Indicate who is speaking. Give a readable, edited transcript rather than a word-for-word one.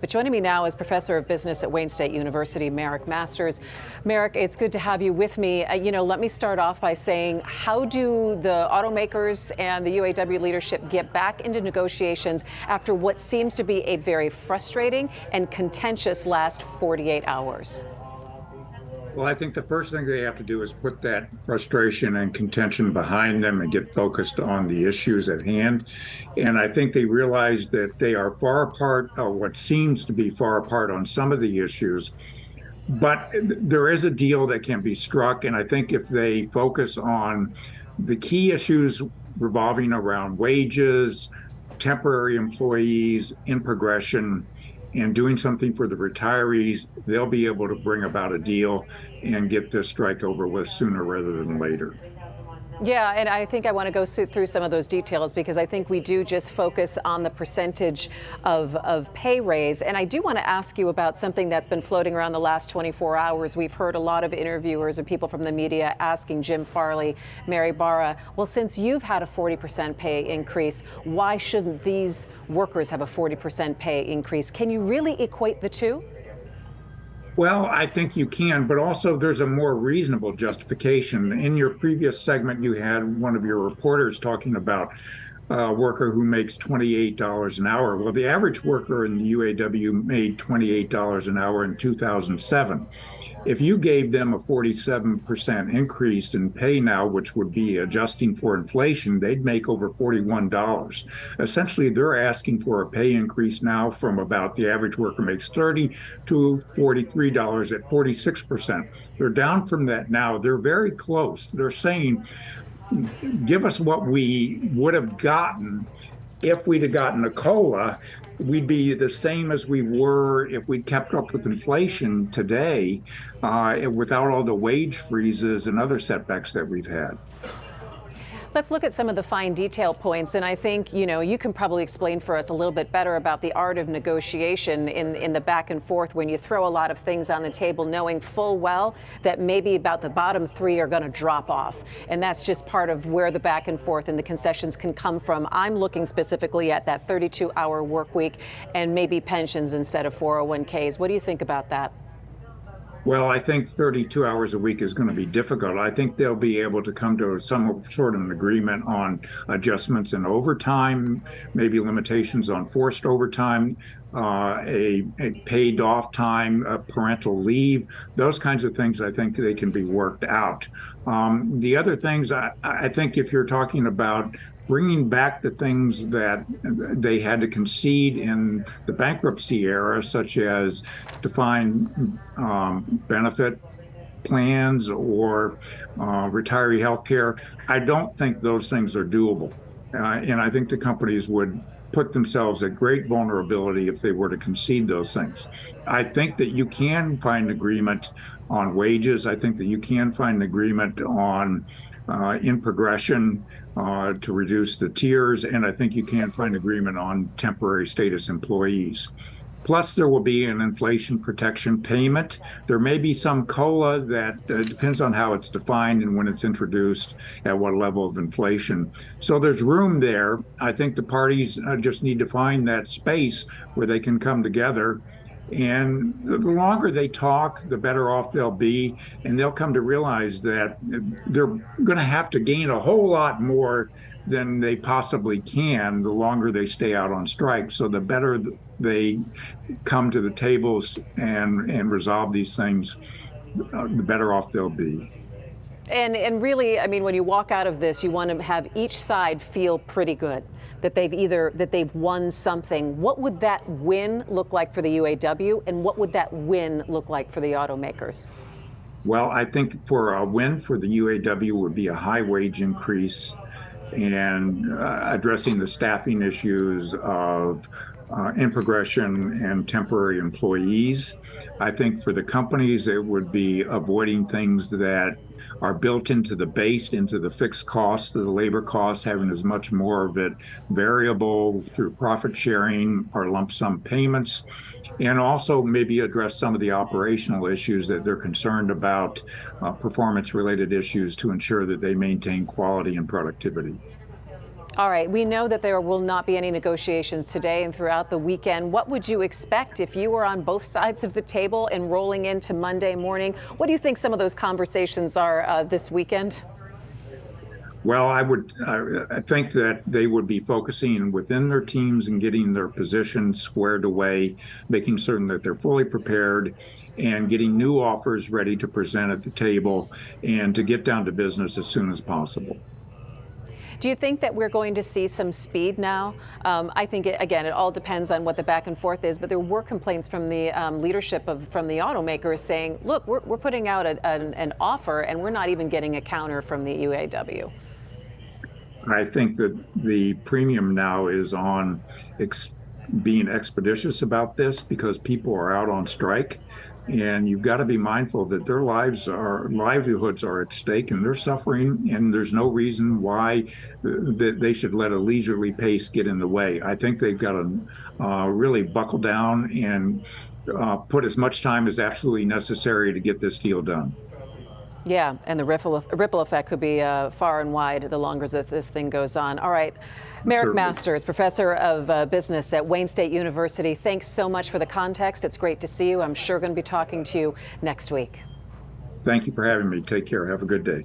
Speaker 1: But joining me now is Professor of Business at Wayne State University, Merrick Masters. Merrick, it's good to have you with me. Let me start off by saying, how do the automakers and the UAW leadership get back into negotiations after what seems to be a very frustrating and contentious last 48 hours?
Speaker 2: Well, I think the first thing they have to do is put that frustration and contention behind them and get focused on the issues at hand. And I think they realize that they are far apart, or what seems to be far apart on some of the issues. But there is a deal that can be struck. And I think if they focus on the key issues revolving around wages, temporary employees, in progression, and doing something for the retirees, they'll be able to bring about a deal and get this strike over with sooner rather than later.
Speaker 1: Yeah, and I think I want to go through some of those details because I think we do just focus on the percentage of pay raise. And I do want to ask you about something that's been floating around the last 24 hours. We've heard a lot of interviewers and people from the media asking Jim Farley, Mary Barra, well, since you've had a 40% pay increase, why shouldn't these workers have a 40% pay increase? Can you really equate the two?
Speaker 2: Well, I think you can, but also there's a more reasonable justification. In your previous segment, you had one of your reporters talking about a worker who makes $28 an hour. Well, the average worker in the UAW made $28 an hour in 2007. If you gave them a 47% increase in pay now, which would be adjusting for inflation, they'd make over $41. Essentially, they're asking for a pay increase now from about the average worker makes $30 to $43 at 46%. They're down from that now. They're very close. They're saying, give us what we would have gotten if we'd have gotten a COLA. We'd be the same as we were if we'd kept up with inflation today, without all the wage freezes and other setbacks that we've had.
Speaker 1: Let's look at some of the fine detail points. And I think, you can probably explain for us a little bit better about the art of negotiation in the back and forth when you throw a lot of things on the table, knowing full well that maybe about the bottom three are going to drop off. And that's just part of where the back and forth and the concessions can come from. I'm looking specifically at that 32-hour work week and maybe pensions instead of 401ks. What do you think about that?
Speaker 2: Well, I think 32 hours a week is going to be difficult. I think they'll be able to come to some sort of an agreement on adjustments in overtime, maybe limitations on forced overtime, a paid off time, parental leave, those kinds of things. I think they can be worked out. The other things, I think if you're talking about bringing back the things that they had to concede in the bankruptcy era, such as defined benefit plans or retiree health care, I don't think those things are doable. And I think the companies would put themselves at great vulnerability if they were to concede those things. I think that you can find agreement on wages. I think that you can find agreement on in progression to reduce the tiers. And I think you can find agreement on temporary status employees. Plus, there will be an inflation protection payment. There may be some COLA that depends on how it's defined and when it's introduced, at what level of inflation. So there's room there. I think the parties just need to find that space where they can come together. And the longer they talk, the better off they'll be. And they'll come to realize that they're going to have to gain a whole lot more than they possibly can the longer they stay out on strike. So the better they come to the tables and resolve these things, the better off they'll be.
Speaker 1: And really, I mean, when you walk out of this, you want to have each side feel pretty good that they've won something. What would that win look like for the UAW, and what would that win look like for the automakers?
Speaker 2: Well, I think for a win for the UAW would be a high wage increase and addressing the staffing issues of in progression and temporary employees. I think for the companies, it would be avoiding things that are built into the base, into the fixed costs, the labor costs, having as much more of it variable through profit sharing or lump sum payments, and also maybe address some of the operational issues that they're concerned about, performance-related issues, to ensure that they maintain quality and productivity.
Speaker 1: All right, we know that there will not be any negotiations today and throughout the weekend. What would you expect if you were on both sides of the table and rolling into Monday morning? What do you think some of those conversations are this weekend?
Speaker 2: Well, I think that they would be focusing within their teams and getting their positions squared away, making certain that they're fully prepared and getting new offers ready to present at the table and to get down to business as soon as possible.
Speaker 1: Do you think that we're going to see some speed now? I think, again, it all depends on what the back and forth is, but there were complaints from the leadership from the automakers saying, look, we're putting out an offer and we're not even getting a counter from the UAW.
Speaker 2: I think that the premium now is on being expeditious about this because people are out on strike. And you've got to be mindful that their livelihoods are at stake and they're suffering, and there's no reason why they should let a leisurely pace get in the way. I think they've got to really buckle down and put as much time as absolutely necessary to get this deal done.
Speaker 1: Yeah, and the ripple effect could be far and wide the longer that this thing goes on. All right. Merrick
Speaker 2: Certainly.
Speaker 1: Masters, professor of business at Wayne State University, thanks so much for the context. It's great to see you. I'm sure going to be talking to you next week.
Speaker 2: Thank you for having me. Take care. Have a good day.